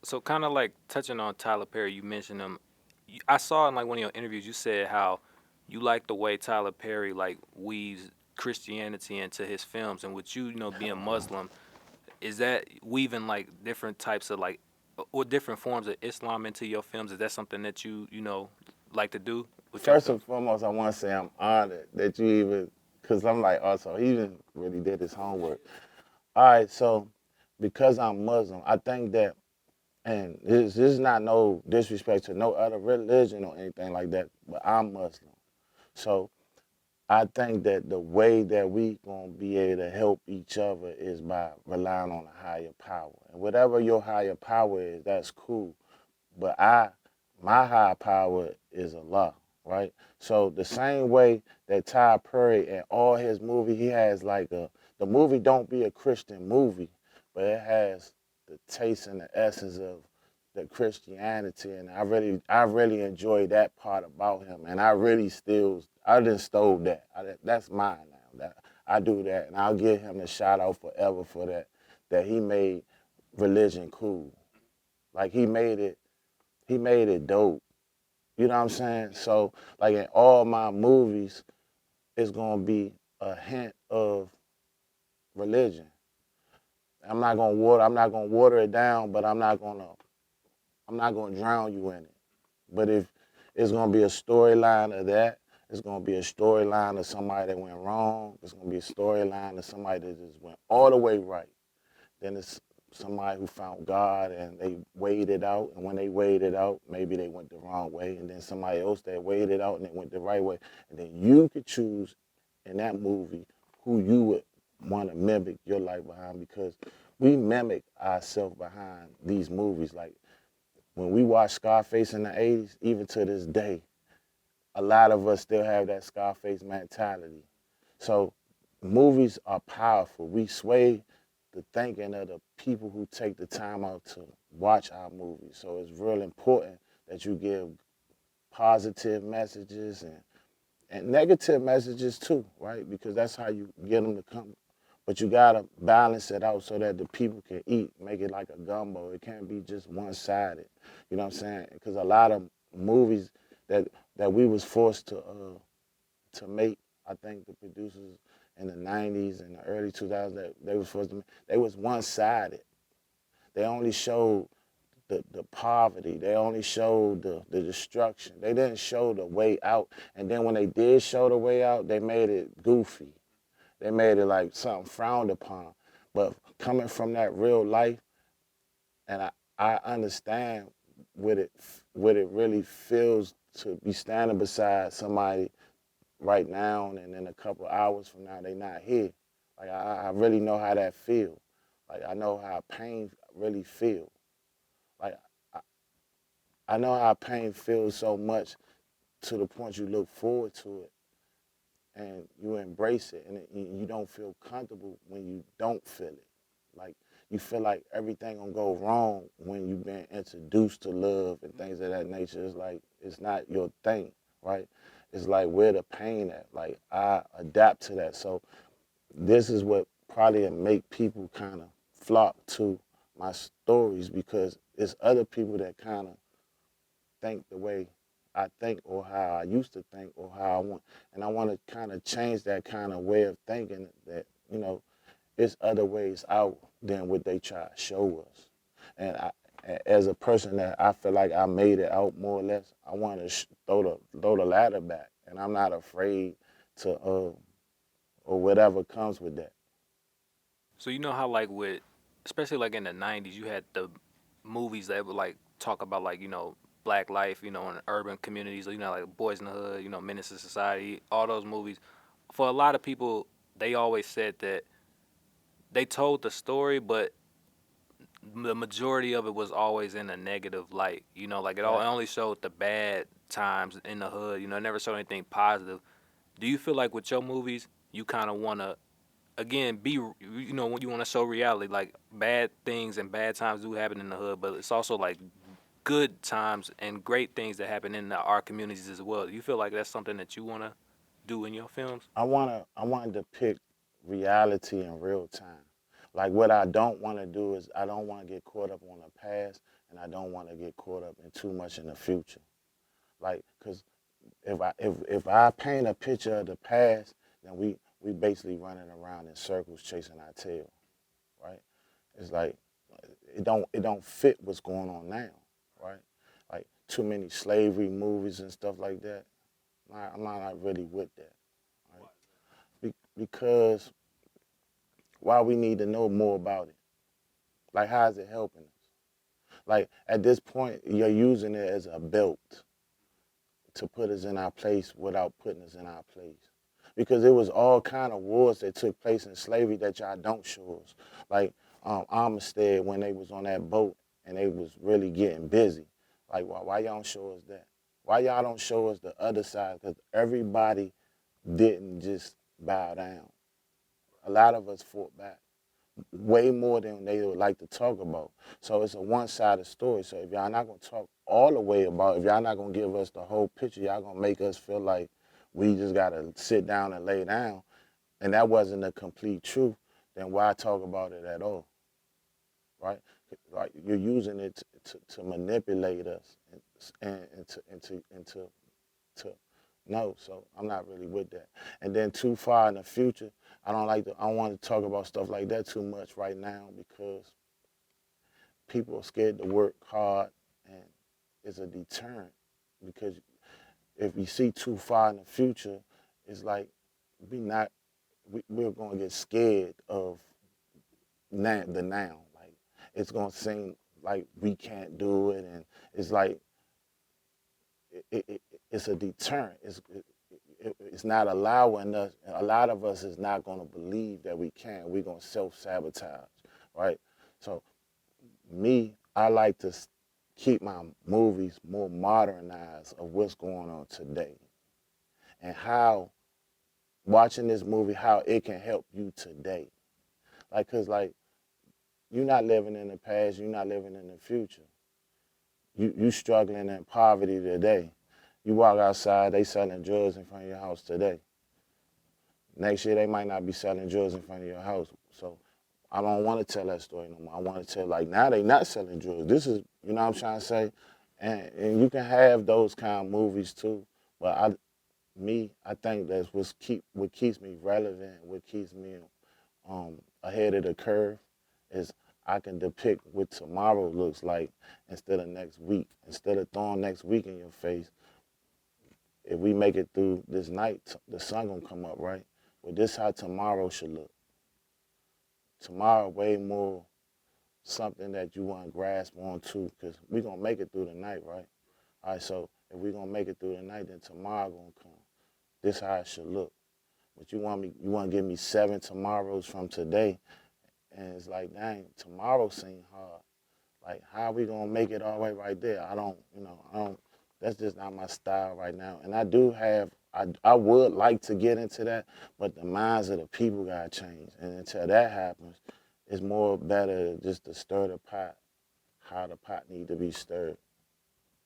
So kind of like touching on Tyler Perry, you mentioned him. I saw in like one of your interviews, you said how you like the way Tyler Perry like weaves Christianity into his films, and with you, being Muslim, is that weaving like different types of like or different forms of Islam into your films? Is that something that you like to do with your First and films? foremost, I want to say I'm honored that you even, because I'm like, also, he even really did his homework. All right, so because I'm Muslim, I think that, and this is not no disrespect to no other religion or anything like that, but I'm Muslim. So I think that the way that we gonna be able to help each other is by relying on a higher power. And whatever your higher power is, that's cool. But my higher power is Allah, right? So the same way that Ty Perry and all his movie, he has like the movie don't be a Christian movie, but it has the taste and the essence of the Christianity, and I really enjoy that part about him, and I didn't stole that. That's mine now. That I do that, and I'll give him the shout out forever for that. That he made religion cool, like he made it dope. You know what I'm saying? So like in all my movies, it's gonna be a hint of religion. I'm not gonna water it down, but I'm not gonna drown you in it. But if it's gonna be a storyline of that, it's gonna be a storyline of somebody that went wrong. It's gonna be a storyline of somebody that just went all the way right. Then it's somebody who found God and they weighed it out. And when they weighed it out, maybe they went the wrong way. And then somebody else that weighed it out and they went the right way. And then you could choose in that movie who you would want to mimic your life behind, because we mimic ourselves behind these movies. Like when we watch Scarface in the 80s, even to this day, a lot of us still have that Scarface mentality. So movies are powerful. We sway the thinking of the people who take the time out to watch our movies. So it's real important that you give positive messages and negative messages too, right? Because that's how you get them to come. But you gotta balance it out so that the people can eat. Make it like a gumbo. It can't be just one-sided. You know what I'm saying? Because a lot of movies that that we was forced to make, I think the producers in the 90s and the early 2000s that they was forced to make, they was one-sided. They only showed the poverty. They only showed the destruction. They didn't show the way out. And then when they did show the way out, they made it goofy. They made it like something frowned upon. But coming from that real life, and I understand what it really feels to be standing beside somebody right now, and in a couple of hours from now they not here. Like I really know how that feel. Like I know how pain really feel. Like I, I know how pain feels so much to the point you look forward to it and you embrace it, and you don't feel comfortable when you don't feel it. Like you feel like everything gonna go wrong when you've been introduced to love and things of that nature. It's like it's not your thing, right? It's like where the pain at. Like I adapt to that. So this is what probably make people kind of flock to my stories, because it's other people that kind of think the way I think or how I used to think or how I want. And I want to kind of change that kind of way of thinking that, it's other ways out than what they try to show us. And as a person that I feel like I made it out more or less, I want to throw the ladder back. And I'm not afraid to, or whatever comes with that. So you know how like with especially like in the '90s, you had the movies that would like talk about like black life, in urban communities, like Boys in the Hood, Menace to Society, all those movies. For a lot of people, they always said that they told the story, but the majority of it was always in a negative light. Like it Right. only showed the bad times in the hood. It never showed anything positive. Do you feel like with your movies, you kind of want to again be when you want to show reality, like bad things and bad times do happen in the hood, but it's also like good times and great things that happen in our communities as well. Do you feel like that's something that you want to do in your films? I want to depict reality in real time. Like what I don't want to do is I don't want to get caught up on the past, and I don't want to get caught up in too much in the future. Like, cause if I paint a picture of the past, then we basically running around in circles chasing our tail, right? It's like it don't fit what's going on now, right? Like too many slavery movies and stuff like that. I'm not really with that, right? Because why we need to know more about it? Like how is it helping us? Like at this point, you're using it as a belt to put us in our place without putting us in our place. Because it was all kind of wars that took place in slavery that y'all don't show us. Like Armistead when they was on that boat and they was really getting busy. Like why y'all don't show us that? Why y'all don't show us the other side? Because everybody didn't just bow down. A lot of us fought back way more than they would like to talk about. So it's a one-sided story. So if y'all not gonna talk all the way about it, if y'all not gonna give us the whole picture, y'all gonna make us feel like we just gotta sit down and lay down, and that wasn't the complete truth, then why talk about it at all, right? Like you're using it to manipulate us and to no, so I'm not really with that. And then too far in the future, I don't want to talk about stuff like that too much right now because people are scared to work hard and it's a deterrent because if you see too far in the future, it's like we're going to get scared of the now. Like it's going to seem like we can't do it, and it's like it's a deterrent. It's not allowing us. A lot of us is not going to believe that we can. We're going to self-sabotage, right? So I like to keep my movies more modernized of what's going on today and how watching this movie, how it can help you today. Like, cause like you're not living in the past, you're not living in the future. You struggling in poverty today. You walk outside, they selling drugs in front of your house today. Next year they might not be selling drugs in front of your house. So I don't want to tell that story no more. I want to tell like now they not selling drugs. This is you know what I'm trying to say, and you can have those kind of movies too. But I think that's what keeps me relevant, what keeps me ahead of the curve, is I can depict what tomorrow looks like instead of next week. Instead of throwing next week in your face, if we make it through this night, the sun gonna come up, right? Well, this how tomorrow should look. Tomorrow way more something that you want to grasp onto, because we gonna make it through the night, right? All right, so if we gonna make it through the night, then tomorrow gonna come. This how it should look. But you want to give me 7 tomorrows from today, and it's like, dang, tomorrow seem hard. Like, how are we gonna make it all the way right there? I don't. That's just not my style right now. And I would like to get into that, but the minds of the people gotta change. And until that happens, it's more better just to stir the pot, how the pot need to be stirred.